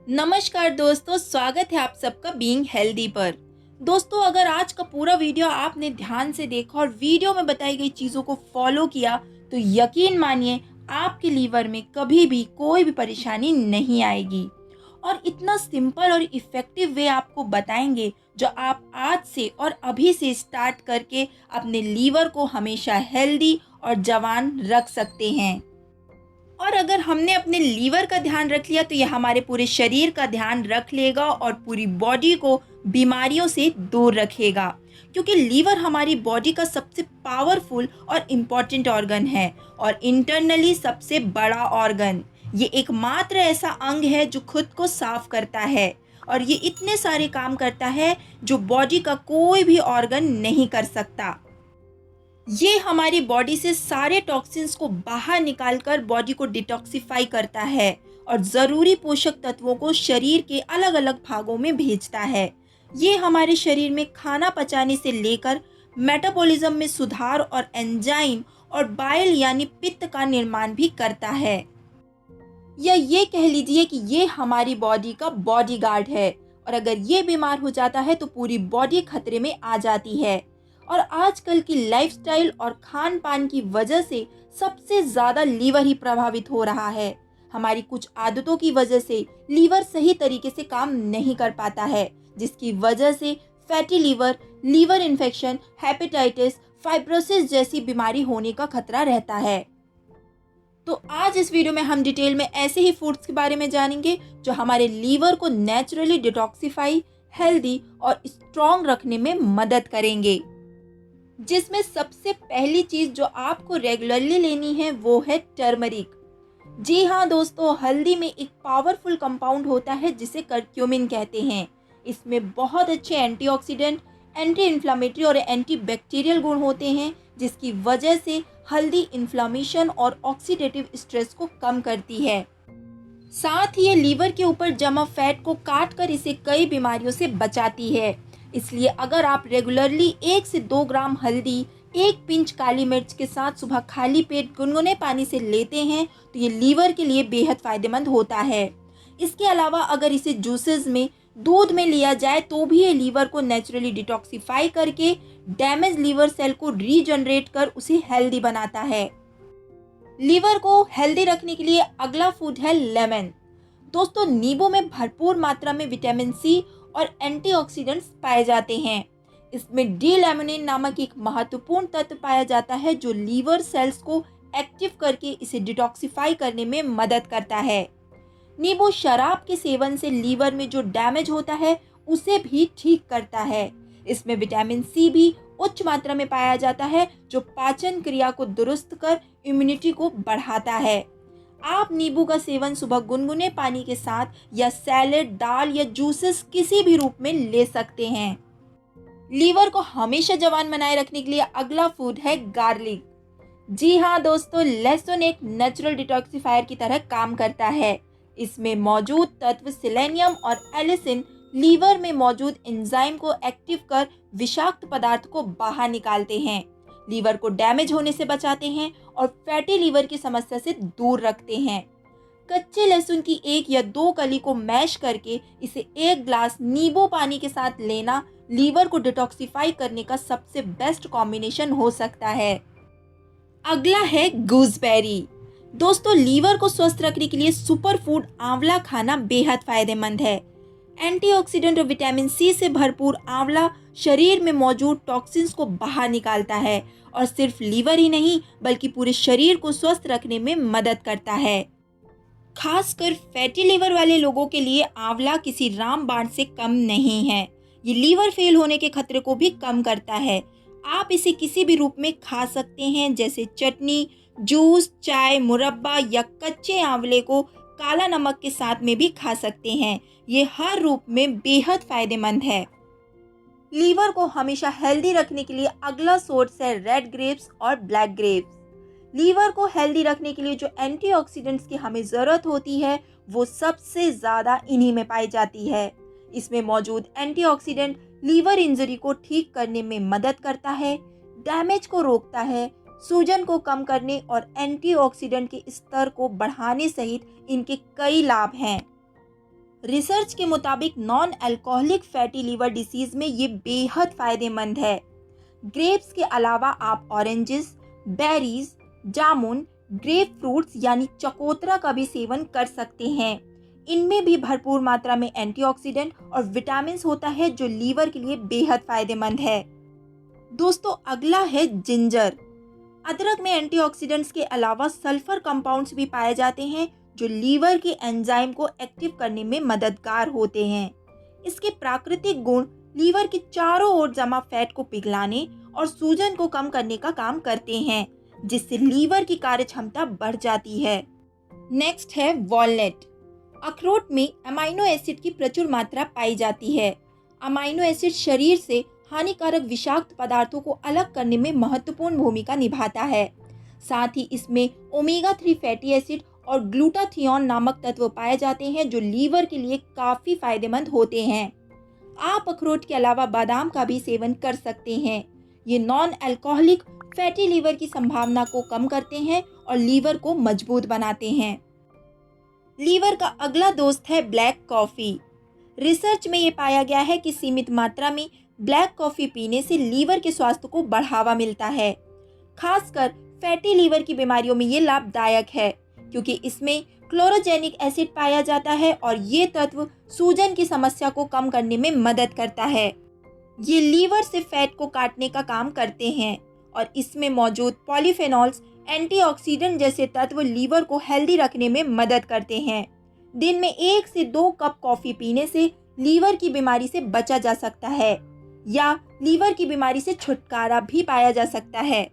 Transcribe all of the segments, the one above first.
नमस्कार दोस्तों, स्वागत है आप सबका बीइंग हेल्दी पर। दोस्तों, अगर आज का पूरा वीडियो आपने ध्यान से देखा और वीडियो में बताई गई चीज़ों को फॉलो किया तो यकीन मानिए आपके लीवर में कभी भी कोई भी परेशानी नहीं आएगी। और इतना सिंपल और इफ़ेक्टिव वे आपको बताएंगे जो आप आज से और अभी से स्टार्ट करके अपने लीवर को हमेशा हेल्दी और जवान रख सकते हैं। और अगर हमने अपने लीवर का ध्यान रख लिया तो ये हमारे पूरे शरीर का ध्यान रख लेगा और पूरी बॉडी को बीमारियों से दूर रखेगा, क्योंकि लीवर हमारी बॉडी का सबसे पावरफुल और इम्पॉर्टेंट ऑर्गन है और इंटरनली सबसे बड़ा ऑर्गन। ये एकमात्र ऐसा अंग है जो खुद को साफ करता है और ये इतने सारे काम करता है जो बॉडी का कोई भी ऑर्गन नहीं कर सकता। ये हमारी बॉडी से सारे टॉक्सिन्स को बाहर निकालकर बॉडी को डिटॉक्सिफाई करता है और ज़रूरी पोषक तत्वों को शरीर के अलग अलग भागों में भेजता है। ये हमारे शरीर में खाना पचाने से लेकर मेटाबॉलिज्म में सुधार और एंजाइम और बाइल यानी पित्त का निर्माण भी करता है। या ये कह लीजिए कि ये हमारी बॉडी का बॉडीगार्ड है और अगर ये बीमार हो जाता है तो पूरी बॉडी खतरे में आ जाती है। और आजकल की लाइफस्टाइल और खान पान की वजह से सबसे ज़्यादा लीवर ही प्रभावित हो रहा है। हमारी कुछ आदतों की वजह से लीवर सही तरीके से काम नहीं कर पाता है, जिसकी वजह से fatty liver, liver infection, hepatitis, fibrosis जैसी बीमारी होने का खतरा रहता है। तो आज इस वीडियो में हम डिटेल में ऐसे ही फूड्स के बारे में जानेंगे जो हमारे लीवर को नेचुरली डिटॉक्सिफाई, हेल्दी और स्ट्रॉन्ग रखने में मदद करेंगे। जिसमें सबसे पहली चीज जो आपको रेगुलरली लेनी है वो है टर्मरिक। जी हाँ दोस्तों, हल्दी में एक पावरफुल कंपाउंड होता है जिसे करक्यूमिन कहते हैं। इसमें बहुत अच्छे एंटीऑक्सीडेंट, एंटी इन्फ्लामेटरी और एंटी बैक्टीरियल गुण होते हैं, जिसकी वजह से हल्दी इन्फ्लामेशन और ऑक्सीडेटिव स्ट्रेस को कम करती है। साथ ही ये लीवर के ऊपर जमा फैट को काट कर इसे कई बीमारियों से बचाती है। इसलिए अगर आप रेगुलरली 1 से 2 ग्राम हल्दी, 1 पिंच काली मिर्च के साथ सुबह खाली पेट गुनगुने पानी से लेते हैं तो ये लीवर के लिए बेहद फायदेमंद होता है। इसके अलावा अगर इसे जूसेस में, दूध में लिया जाए तो भी ये लीवर को नेचुरली डिटॉक्सिफाई करके डैमेज लीवर सेल को रीजनरेट कर उसे हेल्दी बनाता है। लीवर को हेल्दी रखने के लिए अगला फूड है लेमन। दोस्तों, नींबू में भरपूर मात्रा में विटामिन सी और एंटीऑक्सीडेंट्स पाए जाते हैं। इसमें डी लेमोनिन नामक एक महत्वपूर्ण तत्व पाया जाता है जो लीवर सेल्स को एक्टिव करके इसे डिटॉक्सिफाई करने में मदद करता है। नींबू शराब के सेवन से लीवर में जो डैमेज होता है उसे भी ठीक करता है। इसमें विटामिन सी भी उच्च मात्रा में पाया जाता है जो पाचन क्रिया को दुरुस्त कर इम्यूनिटी को बढ़ाता है। आप नींबू का सेवन सुबह गुनगुने पानी के साथ या सैलेड, दाल या जूसेस किसी भी रूप में ले सकते हैं। लीवर को हमेशा जवान बनाए रखने के लिए अगला फूड है गार्लिक। जी हाँ दोस्तों, लहसुन एक नेचुरल डिटॉक्सिफायर की तरह काम करता है। इसमें मौजूद तत्व सेलेनियम और एलिसिन लीवर में मौजूद एंजाइम को एक्टिव कर विषाक्त पदार्थ को बाहर निकालते हैं, लीवर को डैमेज होने से बचाते हैं और फैटी लीवर की समस्या से दूर रखते हैं। कच्चे लहसुन की 1 या 2 कली को मैश करके इसे 1 ग्लास नींबू पानी के साथ लेना लीवर को डिटॉक्सिफाई करने का सबसे बेस्ट कॉम्बिनेशन हो सकता है। अगला है गूसबेरी। दोस्तों, लीवर को स्वस्थ रखने के लिए सुपर फूड आंवला खाना बेहद फायदेमंद है। एंटीऑक्सीडेंट और विटामिन सी से भरपूर आंवला शरीर में मौजूद टॉक्सिन्स को बाहर निकालता है और सिर्फ लीवर ही नहीं बल्कि पूरे शरीर को स्वस्थ रखने में मदद करता है। खासकर फैटी लीवर वाले लोगों के लिए आंवला किसी रामबाण से कम नहीं है। ये लीवर फेल होने के खतरे को भी कम करता है। आप इसे किसी भी रूप में खा सकते हैं, जैसे चटनी, जूस, चाय, मुरब्बा या कच्चे आंवले को काला नमक के साथ में भी खा सकते हैं। ये हर रूप में बेहद फायदेमंद है। लीवर को हमेशा हेल्दी रखने के लिए अगला सोर्स है रेड ग्रेप्स और ब्लैक ग्रेप्स। लीवर को हेल्दी रखने के लिए जो एंटीऑक्सीडेंट्स की हमें ज़रूरत होती है वो सबसे ज़्यादा इन्हीं में पाई जाती है। इसमें मौजूद एंटीऑक्सीडेंट लीवर इंजरी को ठीक करने में मदद करता है, डैमेज को रोकता है, सूजन को कम करने और एंटीऑक्सीडेंट के स्तर को बढ़ाने सहित इनके कई लाभ हैं। रिसर्च के मुताबिक non alcoholic fatty liver disease में ये बेहद फायदेमंद है। ग्रेप्स के अलावा आप ऑरेंजेस, बेरीज, जामुन, ग्रेप फ्रूट्स यानी चकोतरा का भी सेवन कर सकते हैं। इनमें भी भरपूर मात्रा में एंटीऑक्सीडेंट और विटामिन होता है जो लीवर के लिए बेहद फायदेमंद है। दोस्तों अगला है जिंजर। अदरक में एंटीऑक्सीडेंट्स के अलावा सल्फर कंपाउंड्स भी पाए जाते हैं जो लीवर के एंजाइम को एक्टिव करने में मददगार होते हैं। इसके प्राकृतिक गुण लीवर के चारों ओर जमा फैट को पिघलाने और सूजन को कम करने का काम करते हैं, जिससे लीवर की कार्य क्षमता बढ़ जाती है। नेक्स्ट है वॉलनट। अखरोट में अमाइनो एसिड की प्रचुर मात्रा पाई जाती है। अमाइनो एसिड शरीर से हानिकारक विषाक्त पदार्थों को अलग करने में महत्वपूर्ण भूमिका निभाता है। साथ ही इसमें ओमेगा 3 फैटी एसिड और ग्लूटाथियोन नामक तत्व पाए जाते हैं जो लीवर के लिए काफ़ी फायदेमंद होते हैं। आप अखरोट के अलावा बादाम का भी सेवन कर सकते हैं। ये नॉन अल्कोहलिक फैटी लीवर की संभावना को कम करते हैं और लीवर को मजबूत बनाते हैं। लीवर का अगला दोस्त है ब्लैक कॉफ़ी। रिसर्च में ये पाया गया है कि सीमित मात्रा में ब्लैक कॉफ़ी पीने से लीवर के स्वास्थ्य को बढ़ावा मिलता है। खासकर फैटी लीवर की बीमारियों में ये लाभदायक है क्योंकि इसमें क्लोरोजेनिक एसिड पाया जाता है और ये तत्व सूजन की समस्या को कम करने में मदद करता है। ये लीवर से फैट को काटने का काम करते हैं और इसमें मौजूद पॉलीफेनॉल्स एंटीऑक्सीडेंट जैसे तत्व लीवर को हेल्दी रखने में मदद करते हैं। दिन में 1 से 2 कप कॉफ़ी पीने से लीवर की बीमारी से बचा जा सकता है या लीवर की बीमारी से छुटकारा भी पाया जा सकता है।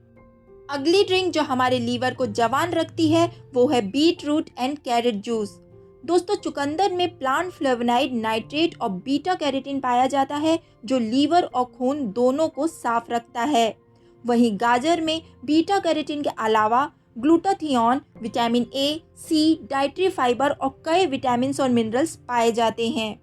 अगली ड्रिंक जो हमारे लीवर को जवान रखती है वो है beetroot and carrot juice. दोस्तों चुकंदर में प्लांट फ्लेवोनाइड, नाइट्रेट और बीटा कैरोटीन पाया जाता है जो लीवर और खून दोनों को साफ रखता है। वहीं गाजर में बीटा कैरोटीन के अलावा glutathione, vitamin A, C, dietary fibre और कई विटामिन और मिनरल्स पाए जाते हैं।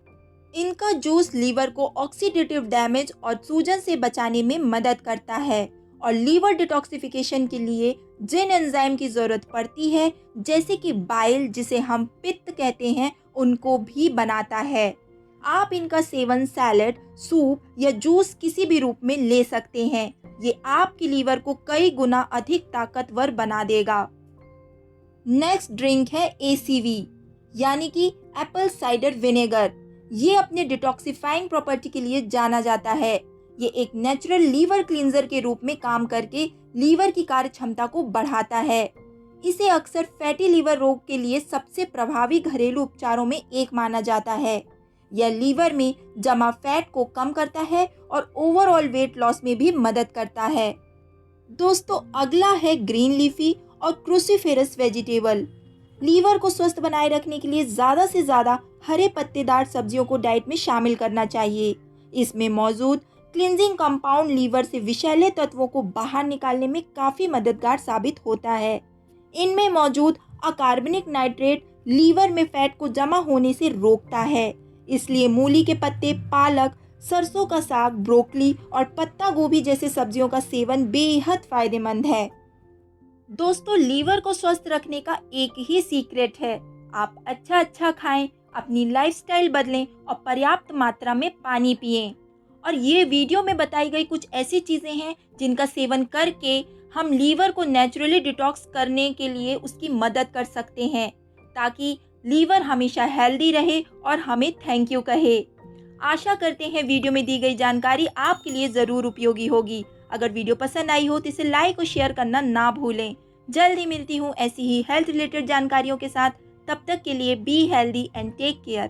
इनका जूस लीवर को ऑक्सीडेटिव डैमेज और सूजन से बचाने में मदद करता है और लीवर डिटॉक्सिफिकेशन के लिए जिन एंजाइम की ज़रूरत पड़ती है जैसे कि बाइल, जिसे हम पित्त कहते हैं, उनको भी बनाता है। आप इनका सेवन सैलेड, सूप या जूस किसी भी रूप में ले सकते हैं। ये आपकी लीवर को कई गुना अधिक ताकतवर बना देगा। नेक्स्ट ड्रिंक है ACV यानी कि एप्पल साइडर विनेगर। ये अपने डिटॉक्सिफाइंग प्रॉपर्टी के लिए जाना जाता है। ये एक नेचुरल लीवर क्लींजर के रूप में काम करके लीवर की कार्य क्षमता को बढ़ाता है। इसे अक्सर फैटी लीवर रोग के लिए सबसे प्रभावी घरेलू उपचारों में एक माना जाता है। यह लीवर में जमा फैट को कम करता है और ओवरऑल वेट लॉस में भी मदद करता है। दोस्तों अगला है ग्रीन लीफी और क्रूसीफेरस वेजिटेबल। लीवर को स्वस्थ बनाए रखने के लिए ज़्यादा से ज़्यादा हरे पत्तेदार सब्जियों को डाइट में शामिल करना चाहिए। इसमें मौजूद क्लींजिंग कंपाउंड लीवर से विषैले तत्वों को बाहर निकालने में काफ़ी मददगार साबित होता है। इनमें मौजूद अकार्बनिक नाइट्रेट लीवर में फैट को जमा होने से रोकता है। इसलिए मूली के पत्ते, पालक, सरसों का साग, ब्रोकली और पत्ता गोभी जैसे सब्जियों का सेवन बेहद फायदेमंद है। दोस्तों लीवर को स्वस्थ रखने का एक ही सीक्रेट है, आप अच्छा खाएं, अपनी लाइफस्टाइल बदलें और पर्याप्त मात्रा में पानी पिएं। और ये वीडियो में बताई गई कुछ ऐसी चीज़ें हैं जिनका सेवन करके हम लीवर को नेचुरली डिटॉक्स करने के लिए उसकी मदद कर सकते हैं ताकि लीवर हमेशा हेल्दी रहे और हमें थैंक यू कहे। आशा करते हैं वीडियो में दी गई जानकारी आपके लिए ज़रूर उपयोगी होगी। अगर वीडियो पसंद आई हो तो इसे लाइक और शेयर करना ना भूलें। जल्दी मिलती हूँ ऐसी ही हेल्थ रिलेटेड जानकारियों के साथ। तब तक के लिए be healthy and take care.